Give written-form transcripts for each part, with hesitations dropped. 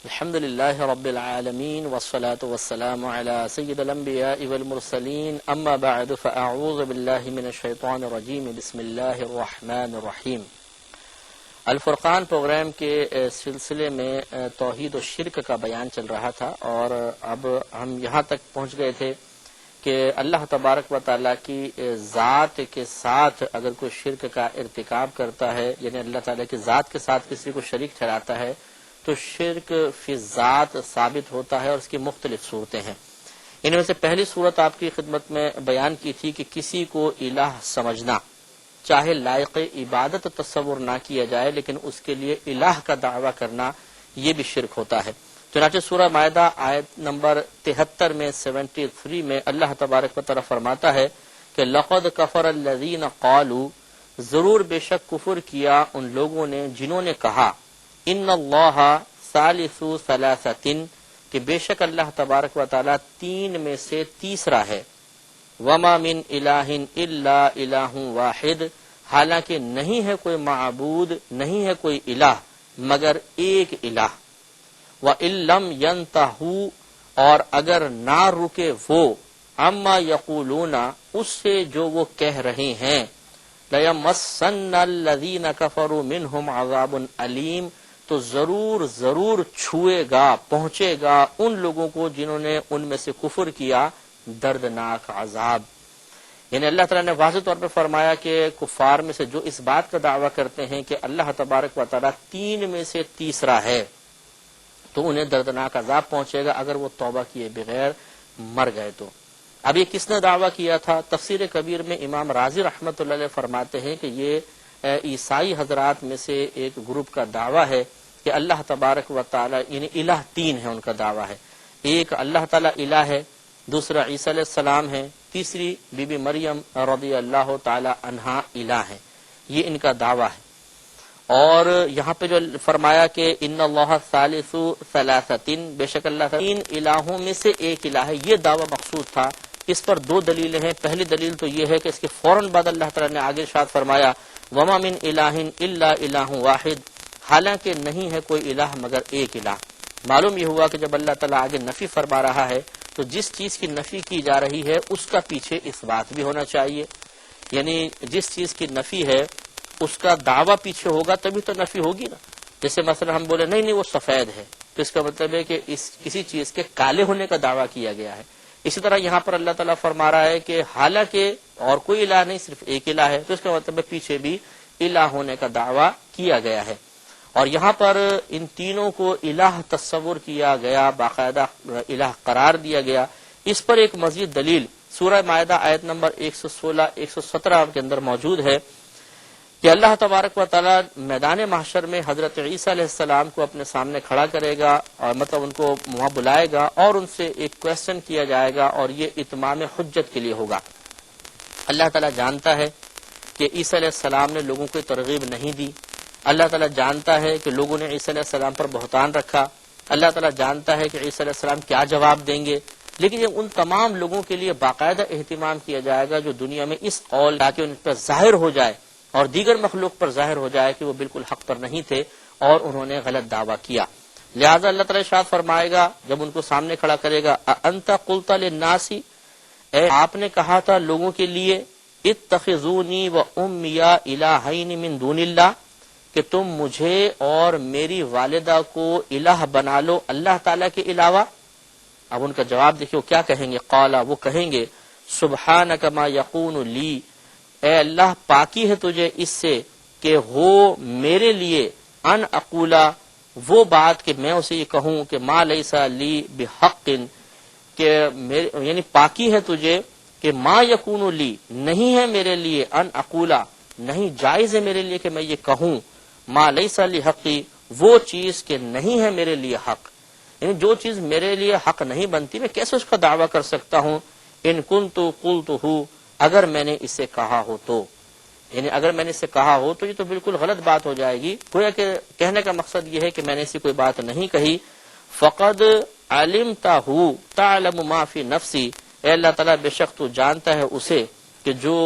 الحمد لله رب العالمين والصلاة والسلام على سيد الأنبياء والمرسلين اما بعد فأعوذ بالله من الشيطان الرجيم بسم الله الرحمن الرحيم۔ الفرقان پروگرام کے سلسلے میں توحید و شرک کا بیان چل رہا تھا، اور اب ہم یہاں تک پہنچ گئے تھے کہ اللہ تبارک و تعالیٰ کی ذات کے ساتھ اگر کوئی شرک کا ارتکاب کرتا ہے، یعنی اللہ تعالیٰ کی ذات کے ساتھ کسی کو شریک ٹھہراتا ہے، تو شرک فی ذات ثابت ہوتا ہے، اور اس کی مختلف صورتیں ہیں۔ ان میں سے پہلی صورت آپ کی خدمت میں بیان کی تھی کہ کسی کو الہ سمجھنا، چاہے لائق عبادت تصور نہ کیا جائے لیکن اس کے لیے الہ کا دعویٰ کرنا، یہ بھی شرک ہوتا ہے۔ چنانچہ سورہ مائدہ آیت نمبر 73 میں 73 میں اللہ تبارک و تعالی فرماتا ہے کہ لقد کفر الذین قالوا، ضرور بے شک کفر کیا ان لوگوں نے جنہوں نے کہا ان اللہ ثالث ثلاثۃ، کہ بے شک اللہ تبارک و تعالی تین میں سے تیسرا ہے، وما من الہ الا الہ واحد، حالانکہ نہیں ہے کوئی معبود، نہیں ہے کوئی الہ مگر ایک الہ، وَإِن لَّمْ يَنْتَهُوا، اور اگر نہ رکے وہ عَمَّا يَقُولُونَ، اس سے جو وہ کہہ رہے ہیں، لَيَمَسَّنَّ الَّذِينَ كَفَرُوا مِنْهُمْ عَذَابٌ أَلِيمٌ، تو ضرور چھوئے گا، پہنچے گا ان لوگوں کو جنہوں نے ان میں سے کفر کیا دردناک عذاب۔ یعنی اللہ تعالیٰ نے واضح طور پہ فرمایا کہ کفار میں سے جو اس بات کا دعویٰ کرتے ہیں کہ اللہ تبارک و تعالیٰ تین میں سے تیسرا ہے، تو انہیں دردناک عذاب پہنچے گا اگر وہ توبہ کیے بغیر مر گئے تو۔ اب یہ کس نے دعویٰ کیا تھا؟ تفسیر کبیر میں امام رازی رحمۃ اللہ علیہ فرماتے ہیں کہ یہ عیسائی حضرات میں سے ایک گروپ کا دعویٰ ہے کہ اللہ تبارک و تعالی، یعنی الہ تین ہے ان کا دعویٰ ہے، ایک اللہ تعالی الہ ہے، دوسرا عیسیٰ علیہ السلام ہے، تیسری بی بی مریم رضی اللہ تعالی عنہا الہ ہے، یہ ان کا دعویٰ ہے۔ اور یہاں پہ جو فرمایا کہ ان اللہ ثالث ثلاثۃ، بے شک اللہ تین الہوں میں سے ایک الہ ہے، یہ دعویٰ مقصود تھا۔ اس پر دو دلیلیں ہیں۔ پہلی دلیل تو یہ ہے کہ اس کے فوراً بعد اللہ تعالیٰ نے آگے ارشاد فرمایا وما من الہ الا الہ واحد، حالانکہ نہیں ہے کوئی الہ مگر ایک الہ۔ معلوم یہ ہوا کہ جب اللہ تعالیٰ آگے نفی فرما رہا ہے تو جس چیز کی نفی کی جا رہی ہے اس کا پیچھے اس بات بھی ہونا چاہیے، یعنی جس چیز کی نفی ہے اس کا دعویٰ پیچھے ہوگا تبھی تو نفی ہوگی نا۔ جیسے مثلا ہم بولے نہیں وہ سفید ہے، تو اس کا مطلب ہے کہ کسی چیز کے کالے ہونے کا دعویٰ کیا گیا ہے۔ اسی طرح یہاں پر اللہ تعالیٰ فرما رہا ہے کہ حالانکہ اور کوئی الہ نہیں، صرف ایک الہ ہے، تو اس کا مطلب ہے پیچھے بھی الہ ہونے کا دعویٰ کیا گیا ہے۔ اور یہاں پر ان تینوں کو الہ تصور کیا گیا، باقاعدہ الہ قرار دیا گیا۔ اس پر ایک مزید دلیل سورہ مائدہ آیت نمبر 116 117 کے اندر موجود ہے کہ اللہ تبارک و تعالیٰ میدان محشر میں حضرت عیسیٰ علیہ السلام کو اپنے سامنے کھڑا کرے گا، اور مطلب ان کو وہاں بلائے گا اور ان سے ایک کویسچن کیا جائے گا، اور یہ اتمام حجت کے لیے ہوگا۔ اللہ تعالیٰ جانتا ہے کہ عیسیٰ علیہ السلام نے لوگوں کو ترغیب نہیں دی، اللہ تعالیٰ جانتا ہے کہ لوگوں نے عیسیٰ علیہ السلام پر بہتان رکھا، اللہ تعالیٰ جانتا ہے کہ عیسیٰ علیہ السلام کیا جواب دیں گے، لیکن یہ ان تمام لوگوں کے لیے باقاعدہ اہتمام کیا جائے گا جو دنیا میں اس قول تاکہ ان پر ظاہر ہو جائے اور دیگر مخلوق پر ظاہر ہو جائے کہ وہ بالکل حق پر نہیں تھے اور انہوں نے غلط دعویٰ کیا۔ لہذا اللہ تعالیٰ ارشاد فرمائے گا جب ان کو سامنے کھڑا کرے گا انت قلت للناس، اے آپ نے کہا تھا لوگوں کے لیے اتخذونی و امی الہین من دون اللہ، کہ تم مجھے اور میری والدہ کو الہ بنا لو اللہ تعالیٰ کے علاوہ۔ اب ان کا جواب دیکھو کیا کہیں گے، قالا، وہ کہیں گے سبحانک ما یقون لی، اے اللہ پاکی ہے تجھے اس سے کہ ہو میرے لیے ان اقولا، وہ بات کہ میں اسے یہ کہوں کہ ما لیس لی بحق، کہ یعنی پاکی ہے تجھے کہ ما یکون لی، نہیں ہے میرے لیے ان اقولا، نہیں جائز ہے میرے لیے کہ میں یہ کہوں ما لیس لی حقی، وہ چیز کہ نہیں ہے میرے لیے حق، یعنی جو چیز میرے لیے حق نہیں بنتی میں کیسے اس کا دعویٰ کر سکتا ہوں۔ ان کنت قلتہ، اگر میں نے اسے کہا ہو تو، یعنی اگر میں نے اسے کہا ہو تو یہ تو بالکل غلط بات ہو جائے گی، گویا کہ کہنے کا مقصد یہ ہے کہ میں نے ایسی کوئی بات نہیں کہی۔ فقد علمتہ تعلم ما فی نفسی، اے اللہ تعالیٰ بے شک تو جانتا ہے اسے کہ جو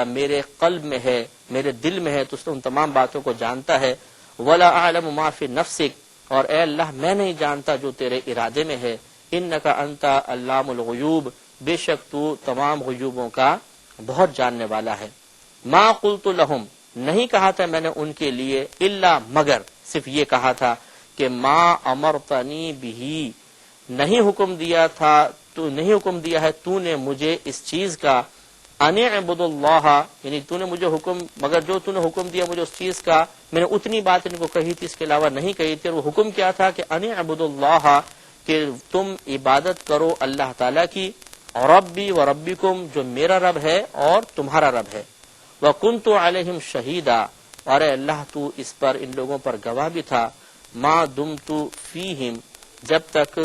میرے قلب میں ہے، میرے دل میں ہے، تو اس نے ان تمام باتوں کو جانتا ہے۔ ولا اعلم ما فی نفسک، اور اے اللہ میں نہیں جانتا جو تیرے ارادے میں ہے، انک انت علام الغیوب، بے شک تو تمام غیوبوں کا بہت جاننے والا ہے۔ ما قلت لہم، نہیں کہا تھا میں نے ان کے لیے، الا مگر صرف یہ کہا تھا کہ ما امرتنی بہی، نہیں حکم دیا ہے تو نے مجھے اس چیز کا، ان اعبد اللہ، یعنی تو نے مجھے حکم، مگر جو تو نے حکم دیا مجھے اس چیز کا، میں نے اتنی بات ان کو کہی تھی، اس کے علاوہ نہیں کہی تھی۔ اور وہ حکم کیا تھا کہ ان اعبد اللہ، کہ تم عبادت کرو اللہ تعالیٰ کی، ربی و ربکم، جو میرا رب ہے اور تمہارا رب ہے، وکنت علیہم شہیدا، اور اے اللہ تو اس پر ان لوگوں پر گواہ بھی تھا، ما دمت فیہم، جب تک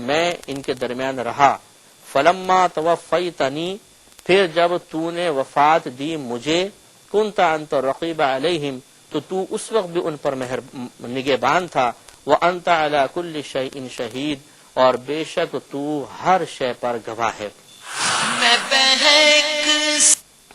میں ان کے درمیان رہا، فلما توفیتنی، پھر جب تو نے وفات دی مجھے، کنت انت رقیب علیہم، تو اس وقت بھی ان پر نگہبان تھا، وانت علی کل شیء شہید، اور بے شک تو ہر شے پر گواہ ہے۔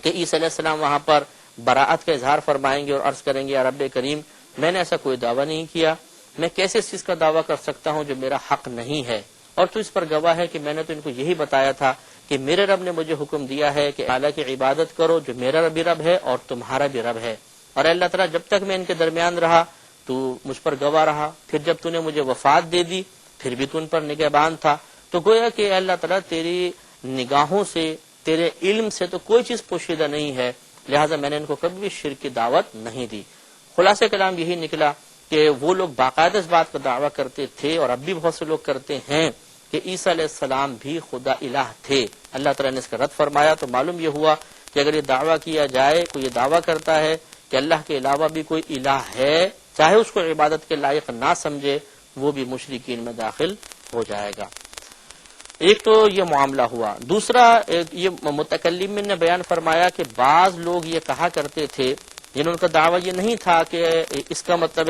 کہ عیسیٰ علیہ السلام وہاں پر براءت کا اظہار فرمائیں گے اور عرض کریں گے یا رب کریم میں نے ایسا کوئی دعویٰ نہیں کیا، میں کیسے اس چیز کا دعویٰ کر سکتا ہوں جو میرا حق نہیں ہے، اور تو اس پر گواہ ہے کہ میں نے تو ان کو یہی بتایا تھا کہ میرے رب نے مجھے حکم دیا ہے کہ اللہ کی عبادت کرو جو میرا بھی رب ہے اور تمہارا بھی رب ہے، اور اللہ تعالیٰ جب تک میں ان کے درمیان رہا تو مجھ پر گواہ رہا، پھر جب تو نے مجھے وفات دے دی پھر بھی تو ان پر نگہبان تھا، تو گویا کہ اللہ تعالیٰ تیری نگاہوں سے، تیرے علم سے تو کوئی چیز پوشیدہ نہیں ہے، لہٰذا میں نے ان کو کبھی بھی شرک کی دعوت نہیں دی۔ خلاصہ کلام یہی نکلا کہ وہ لوگ باقاعدہ اس بات کا دعویٰ کرتے تھے، اور اب بھی بہت سے لوگ کرتے ہیں کہ عیسیٰ علیہ السلام بھی خدا الہ تھے۔ اللہ تعالیٰ نے اس کا رد فرمایا، تو معلوم یہ ہوا کہ اگر یہ دعویٰ کیا جائے، کوئی یہ دعویٰ کرتا ہے کہ اللہ کے علاوہ بھی کوئی الہ ہے، چاہے اس کو عبادت کے لائق نہ سمجھے، وہ بھی مشرکین میں داخل ہو جائے گا۔ ایک تو یہ معاملہ ہوا۔ دوسرا یہ متکلمین نے بیان فرمایا کہ بعض لوگ یہ کہا کرتے تھے، جن کا دعویٰ یہ نہیں تھا کہ اس کا مطلب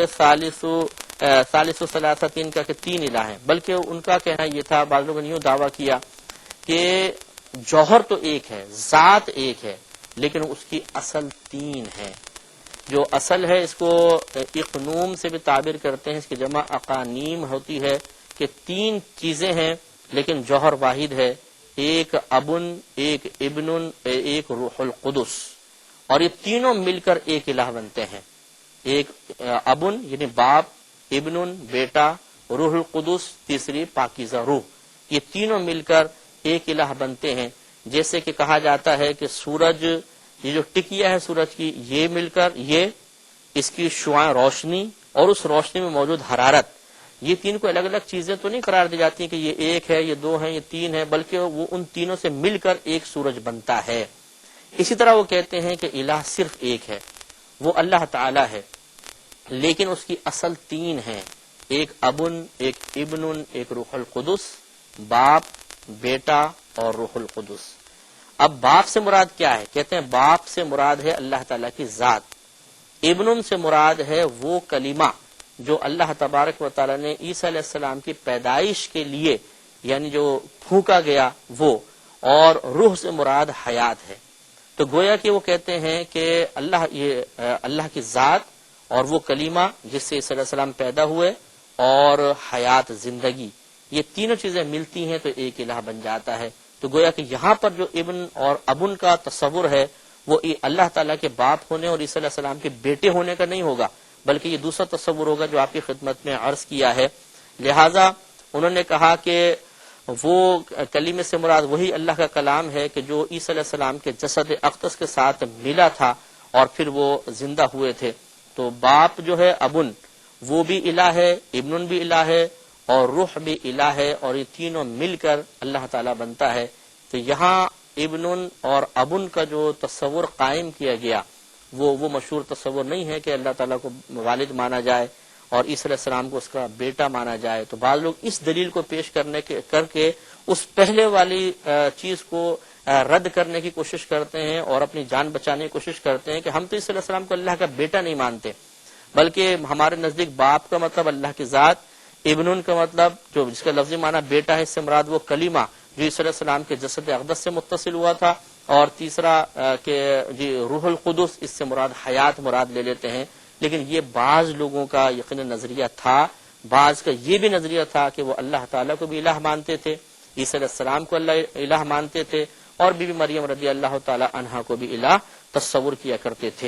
ثالث ثلاثتین کا کہ تین الہ ہیں، بلکہ ان کا کہنا یہ تھا، بعض لوگوں نے یوں دعویٰ کیا کہ جوہر تو ایک ہے، ذات ایک ہے، لیکن اس کی اصل تین ہے۔ جو اصل ہے اس کو اقنوم سے بھی تعبیر کرتے ہیں، اس کی جمع اقانیم ہوتی ہے، کہ تین چیزیں ہیں لیکن جوہر واحد ہے، ایک ابن، ایک ابن، ایک روح القدس، اور یہ تینوں مل کر ایک الہ بنتے ہیں۔ ایک ابن یعنی باپ، ابن بیٹا، روح القدس تیسری پاکیزہ روح، یہ تینوں مل کر ایک الہ بنتے ہیں۔ جیسے کہ کہا جاتا ہے کہ سورج، یہ جو ٹکیا ہے سورج کی، یہ مل کر یہ اس کی شعاع روشنی اور اس روشنی میں موجود حرارت، یہ تین کو الگ الگ چیزیں تو نہیں قرار دی جاتی کہ یہ ایک ہے، یہ دو ہیں، یہ تین ہے، بلکہ وہ ان تینوں سے مل کر ایک سورج بنتا ہے۔ اسی طرح وہ کہتے ہیں کہ الہ صرف ایک ہے، وہ اللہ تعالی ہے، لیکن اس کی اصل تین ہیں، ایک ابن، ایک ابن، ایک روح القدس، باپ، بیٹا اور روح القدس۔ اب باپ سے مراد کیا ہے؟ کہتے ہیں باپ سے مراد ہے اللہ تعالیٰ کی ذات، ابن سے مراد ہے وہ کلمہ جو اللہ تبارک و تعالیٰ نے عیسیٰ علیہ السلام کی پیدائش کے لیے یعنی جو پھونکا گیا وہ، اور روح سے مراد حیات ہے۔ تو گویا کہ وہ کہتے ہیں کہ اللہ کی ذات اور وہ کلمہ جس سے عیسیٰ علیہ السلام پیدا ہوئے اور حیات زندگی، یہ تینوں چیزیں ملتی ہیں تو ایک الہ بن جاتا ہے۔ تو گویا کہ یہاں پر جو ابن اور ابن کا تصور ہے وہ اللہ تعالیٰ کے باپ ہونے اور عیسیٰ علیہ السلام کے بیٹے ہونے کا نہیں ہوگا، بلکہ یہ دوسرا تصور ہوگا جو آپ کی خدمت میں عرض کیا ہے۔ لہٰذا انہوں نے کہا کہ وہ کلمے سے مراد وہی اللہ کا کلام ہے کہ جو عیسیٰ علیہ السلام کے جسد اقدس کے ساتھ ملا تھا اور پھر وہ زندہ ہوئے تھے۔ تو باپ جو ہے ابن، وہ بھی الہ ہے، ابن بھی الہ ہے اور روح بھی الہ ہے، اور یہ تینوں مل کر اللہ تعالیٰ بنتا ہے۔ تو یہاں ابن اور ابن کا جو تصور قائم کیا گیا وہ مشہور تصور نہیں ہے کہ اللہ تعالیٰ کو والد مانا جائے اور عیسیٰ علیہ السلام کو اس کا بیٹا مانا جائے۔ تو بعض لوگ اس دلیل کو پیش کر کے اس پہلے والی چیز کو رد کرنے کی کوشش کرتے ہیں اور اپنی جان بچانے کی کوشش کرتے ہیں کہ ہم تو عیسیٰ علیہ السلام کو اللہ کا بیٹا نہیں مانتے، بلکہ ہمارے نزدیک باپ کا مطلب اللہ کی ذات، ابن کا مطلب جو جس کا لفظی معنی بیٹا ہے، اس سے مراد وہ کلمہ جو عیسیٰ علیہ السلام کے جسد اقدس سے متصل ہوا تھا، اور تیسرا کہ روح القدس، اس سے مراد حیات مراد لے لیتے ہیں۔ لیکن یہ بعض لوگوں کا یقیناً نظریہ تھا بعض کا یہ بھی نظریہ تھا کہ وہ اللہ تعالیٰ کو بھی الہ مانتے تھے، عیسیٰ علیہ السلام کو اللہ الہ مانتے تھے، اور بی بی مریم رضی اللہ تعالی عنہا کو بھی الہ تصور کیا کرتے تھے۔